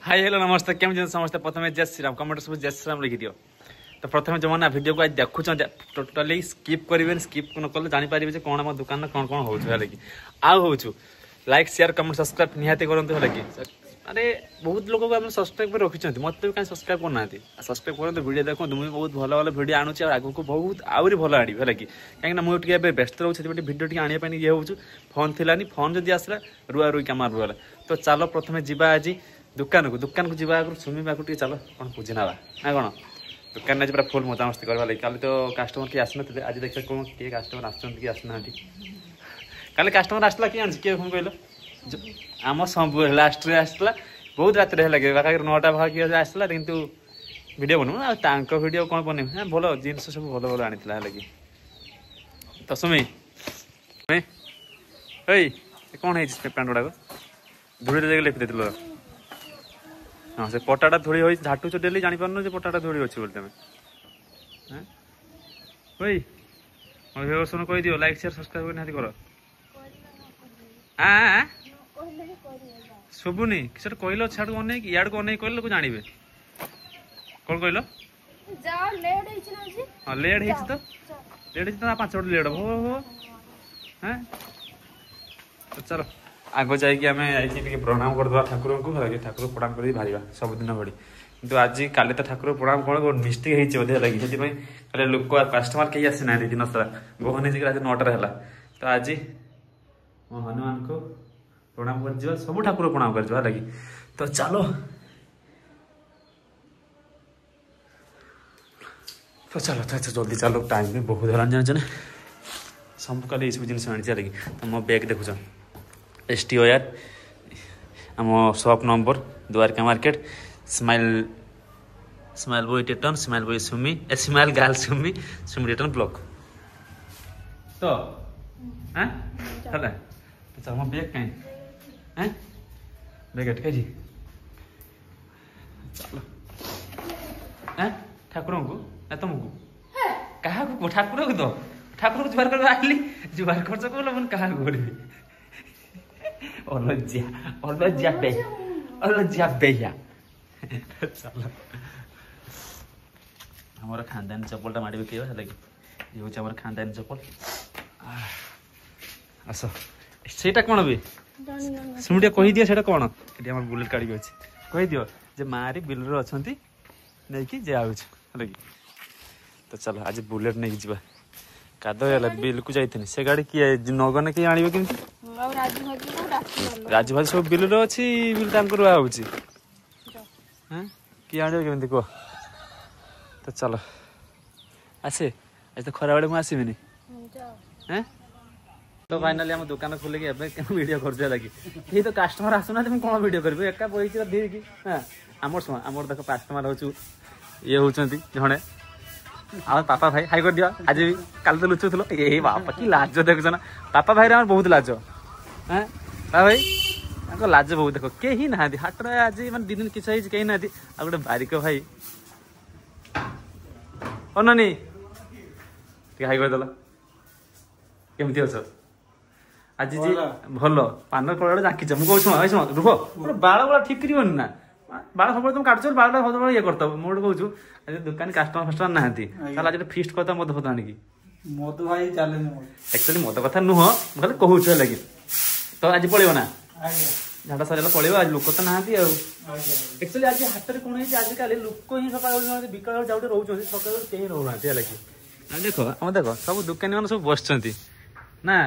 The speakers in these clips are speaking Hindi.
हाय हेलो नमस्ते केम समस्ते प्रथम जय श्रीराम कमेंट सब जय श्रीराम लिखि दियो। तो प्रथम जो मैंने वीडियो को आज देखुं टोटाली स्किप करेंगे स्किप न कले जानीपारे कौन आम दुकान कौन कौन होगी आउ लाइक शेयर कमेंट सब्सक्राइब निहाती करूँ है कि अरे बहुत लोग को सब्सक्राइब कर रखी मत भी कहीं सब्सक्राइब करना सब्सक्राइब करूँ वीडियो देखो मुझे बहुत भल भल वीडियो आणुची आगू बहुत आहरी भल आनी है कि कहीं मुझे व्यस्त रोचे वीडियो टी आने ये हूँ फोन थिलानी फोन जब आसला रुआ रुई कम रुआला। तो चलो प्रथम जावा आज दुकान को जावा आगे सुमी टे चलो कौन पूजी ना ना कौन दुकान आज पूरा फुल मजामस्ती करवा लगे। काली तो कस्टमर किए आसना आज देखिए कौन किए कस्टमर आसना काली कस्टमर आसला किए किए कौन कहल आम सब लास्ट आसला बहुत रात लगे पाखे 9टा भाग आसला कितु वीडियो बनू वीडियो कौन बन भल जिनस सब भल भल आनी लगे। तो सुमी कौन है पैंट गुड़ाक धूड़ी देखे लिखी देल हाँ से पटाटा धूड़ी हो झाटुच डेली जापार से पटाटा धूड़ी अच्छी बोलते सुन कह दियो लाइक शेयर सब्सक्राइब करनी कर शुभुनी कि कहल छाड़ को अनेक इाड़ को अनेक कहले जानवे कौन कहल हाँ लेट है तो लेट है 5 मिनट लेट हो हाँ तो चलो आग जाइए प्रणाम करदे ठाकुर को ठाकुर प्रणाम कर बाहर सबुदिन भरी कि आज काली तो ठाकुर प्रणाम कौन मिस्टेक होते लगे से लोक कस्टमर कहीं आसी ना दिन सारा गहन आज 9टा है। तो आज मो हनुमान को प्रणाम कर सब ठाकुर प्रणाम कर लगी। तो चलो तो चलो तो जल्दी चलो टाइम भी बहुत है जान सब कल सब जिन आनी लगी। तो मो बैग देखुच STO यार आम shop number Dwarka market smile boy टेटन स्माइल बॉय सुमी स्माइल गर्ल सुमी सुमी टेटन ब्लॉक। तो हाँ चल चल मो बैग कहीं हाँ बैग अटका जी चलो हाँ ठाकुर को ना तुमको क्या ठाकुर को तो ठाकुर को जुआर कर आली जुआर खर्च कर क्या करी अलज्जा बेया चलो हमारा खानदानी चप्पलटा माड़ी बिकेवा है लगे ये हूँ हमारे खानदानी चप्पल आस सेटा कौन भी सुनिए कही दियो सेटा कौन ये आम बुलेट गाड़ी अच्छे कही दियो जे मारी बिलर अच्छा नहीं कि जे आउछ लगे। तो चलो आज बुलेट नहीं जावा काद बिल को जाइए से गाड़ी किए नगने किए आने कि राजू भाई सब बिल अच्छी बिल रुआ हो किए आने केमी कह। तो चलो आसे आज तो खरा बेले मुझे आसबिनी हाँ। तो फाइनाली आम दुकान खोलिकी वीडियो कर लगी ये तो कस्टमर आसुना मुझे कौन वीडियो करी एका बही धीरे कि हाँ आमर शुण आमर देख कस्टमर हो ये हूँ जड़े आम पापा भाई हाई कर दिया आज भी कल तो लुचुल ये बापा कि लाज देखुच ना पापा भाई आम बहुत लाज हाँ पापा भाई लाज बहुत देख कहीं ना हाट आज मैं 2 दिन किसी कहीं ना आ गए बारिक भाई अनानी हाई करदेल केमती अच आज जी भल पान कड़ा जाकिच मुझे कहूँ शुण रुह बाड़ बाड़ ठीक कर ना बाड़ सब तुम काटुच बाड़ सब ये करत मुझे कहूँ आज दुकान कस्टमर फास्टमर ना आज फिस्ट करता मद फद आनिकी मद भाई चले एक्चुअली मद कथा नुह मुझे कहूँ लगे। तो आज पड़ो ना झाड़ा सर पड़ो आज लोक तो ना एक्चुअली आज हाथ में कौन है आजिकल लोक ही सकाल बिकाल जाऊे रोचे सकाल कहीं रोना लगे देख आम देख सब दुकानी मैंने सब बस ना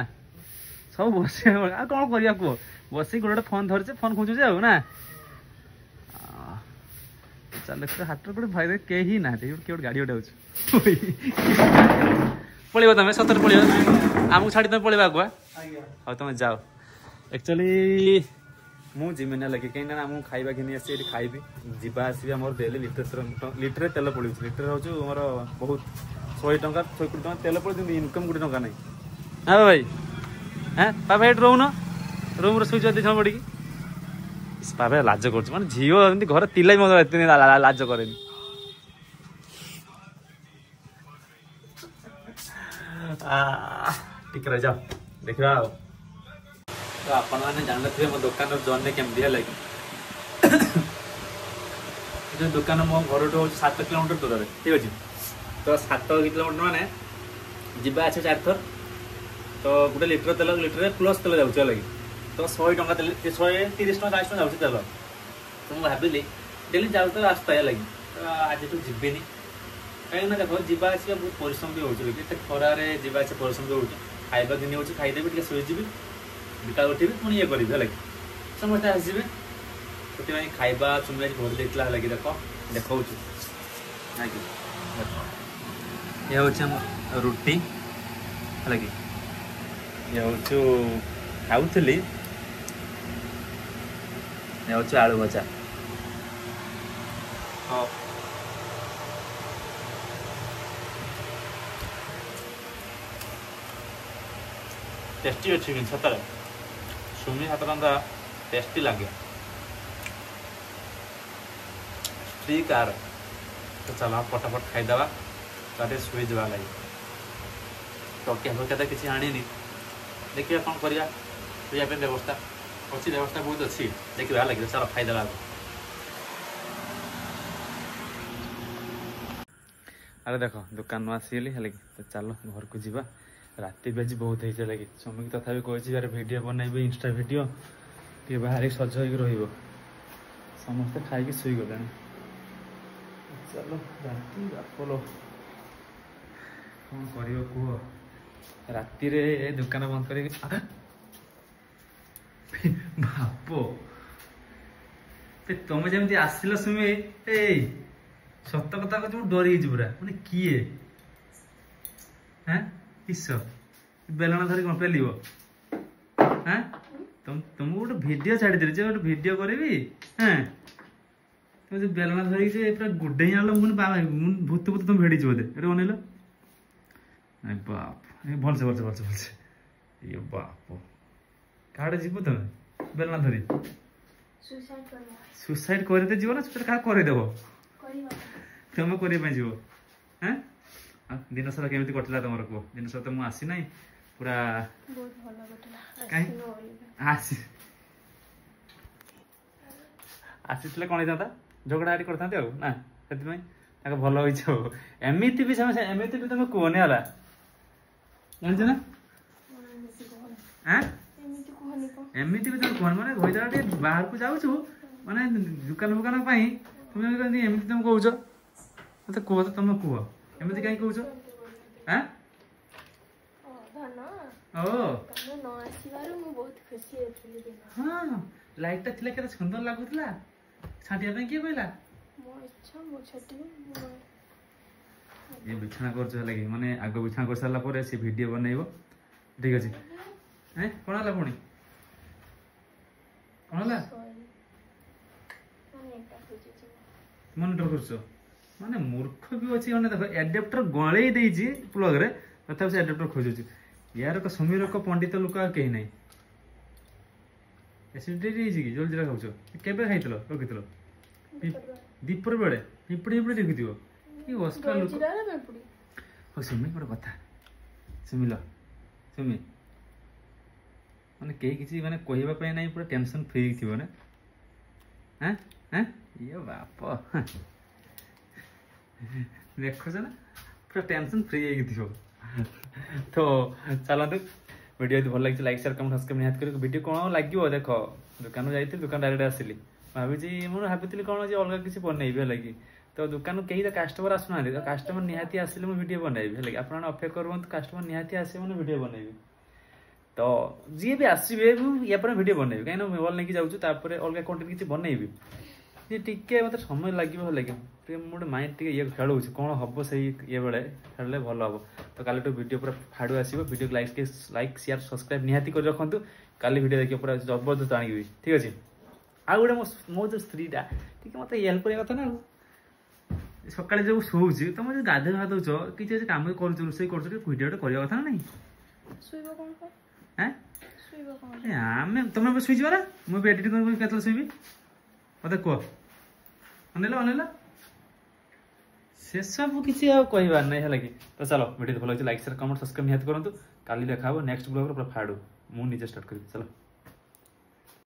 सब बस कौन करा कह बस गोटे फोन धरचे फोन खोजुचे ना चल हाथ गोटे भाई कहीं ना किए गाड़ी गोटे पड़ो तुम सतर पड़ो आमको छाड़ी तुम पड़ो आगुआ हाँ तुम जाओ। एक्चुअली मुझे जिमी ना लगे कहीं आमको खाଇବା घिनी आसी खाइबी जावा आसबा मोर डेली लिटर तेल पड़ो लिटर हूँ मोर बहुत 100 टंका 120 टंका तेल पड़ो इनकम गोटे टंका नहीं हाँ भाई हाँ पापा ये रोन रूम शुच पड़ी पापा लाज कर मैं झील घर तिला भी लाज करे ठीक रह जाओ देखा। तो आपण मैंने जान थे मो दुकान जर्नी केमती है जो दुकान मो घर 7 किलोमीटर दूर ठीक अच्छे तो 7 किलोमीटर माने जीवा अच्छे 4 थर तो गोटे लिटर तेल लिटर प्लस तेल जाऊँ लगे तो 100 टଙ୍କା तेल 130 टଙ୍କା 40 टଙ୍କା जाऊँ तेल तो मुझे भाविली डेली जाऊ तो रास्ता है लगी तो आज तो जीवेनि कहीं देख जीवा आसा बहुत परिश्रम भी होते खरारे जीवा आसा परिश्रम भी हो खाଇବା दिन हो खाईदेवी टे शोजी बिका उठी पुणी ये करी है समस्त आसवे से खाଇବା चुमी आज घर देता है देख देखा ये हूँ रुटी है ये हूँ खाऊली ये हूँ आलू भजा हाँ टेस्टी अच्छी कि सतरे सुमी हाथ रंधा टेस्टी लगे फ्री कार तो चलो फटाफट खाईदेवा ताटे शुई जा लगे तकिया फकिया किसी आनी देखिए कौन करा शुआ व्यवस्था अच्छी व्यवस्था बहुत अच्छी देखिए लगे चलो खाईदेवा अरे देख दुकान आसगली है तो चलो घर को जीवा राति भी आज बहुत हो लगे स्वामी तथा कही यार वीडियो बनैबे इंस्टा वीडियो टे बाहर सज हो रही समस्ते खाई शुई गले चलो राति बापलो कौन कर कह राति दुकान बंद कर बाप तुम जमी आसिल सुमी ए सत कथा कह डरी पूरा मैंने किए हाँ किस बेलना धरी कौन पेल हाँ तुमको गोटे भिड छाड़ी गोटे भिड करी हाँ तुम जो बेलना धरिक पूरा गुडे आल मुझे भूत भूत तुम भेड़ी बोधे ये बनइल बाप भलसे भलसे भलसे भलसे ये बाप कहाड़े जीव तुम बेलना धरी सुसाइड करते जीव ना सुसाइड क्या करदेव तुम करने जीव हाँ दिन सारा केमी कटिला तुम कह दिन सारा तो मुझे आसी ना पूरा आसी कौन होता झगड़ा हाड़ी करते ना से भल हो एमती भी एमती भी तुम कहनी है जानच ना एमती भी तुम कह मैंने भईदा बाहर को जाऊँ माने दुकान फुकान तुम एमती तुम कौच मत कह तो तुम कह एमती कहीं कौच हाँ लाइटा थिला केते सुंदर लागुतला छाटिया पे किए कहला ये बिछाना कर लगे माने आग बिछाना कर सारा पर से वीडियो बनइबो ठीक अछि हैं कोन हला पुणी कोन हला मॉनिटर करछो माने मूर्ख भी अच्छी माने देखो एडाप्टर गळे देछि प्लग रे तथा से एडाप्टर खोजुछि यार को समीर को पंडित लोक कहीं नहीं एसिडिटी कि जल्दी खाऊ केबे खाइतलो रखितलो दीपर बेले पिंपड़ी पिंपड़ी देखिथिबो कि अस्का लोक हो सुमी गोटे कथा सुमिल सुमी माने कई किसी माने कहबा पय नहीं पूरा टेंशन फ्री थिबो ना हैं हैं ये बाप देखो ना पूरा टेंशन फ्री हो तो चलते वीडियो यदि भल लगे लाइक शेयर कमेंट सब्सक्राइब निहात कर वीडियो कौन लगे देख दुकान जाइए दुकान डायरेक्ट आसली भावी मुझे भाभी कौन जो अलग किसी बनइबी है तो दुकान कहीं तो कस्टमर आसुना तो कस्टमर निहाती आसिले मुझे वीडियो बनइबी है आप अपेक्षा करूँ कस्टमर निहाती आसे मैंने वीडियो बनइबी तो जी भी आसवे या वीडियो बनइबी कहीं मोबाइल नहीं जाऊँ अलग कंटेंट किसी बनइबी टे मतलब समय लगे गोटे माइंड टे ये खेल कौन हम से ये बेले खेल भल हम तो कल वीडियो पूरा फाड़ू आसो वीडियो लाइक शेयर सब्सक्राइब निहाती कर रखु काली वीडियो देखिए पूरा जबरदस्त आनी ठीक अच्छे आ गोटे मो जो स्त्रीटा ठीक मत हेल्प करवा कथा ना सका जो शोच तुम जो गाधे गाधौच किसी कम कर रोसे कर वीडियो करवा कथा ना नहीं तुम शुईज ना मुझे एडिट कर शुवी मत कह अनेल अनेल से सब किसी कहबार नहीं है तो चलो वीडियो भल लाइक शेयर कमेंट सब्सक्राइब निहाती करूँ काली देखा नेक्स्ट ब्लॉग पूरा फाड़ू मुझे स्टार्ट करी चलो।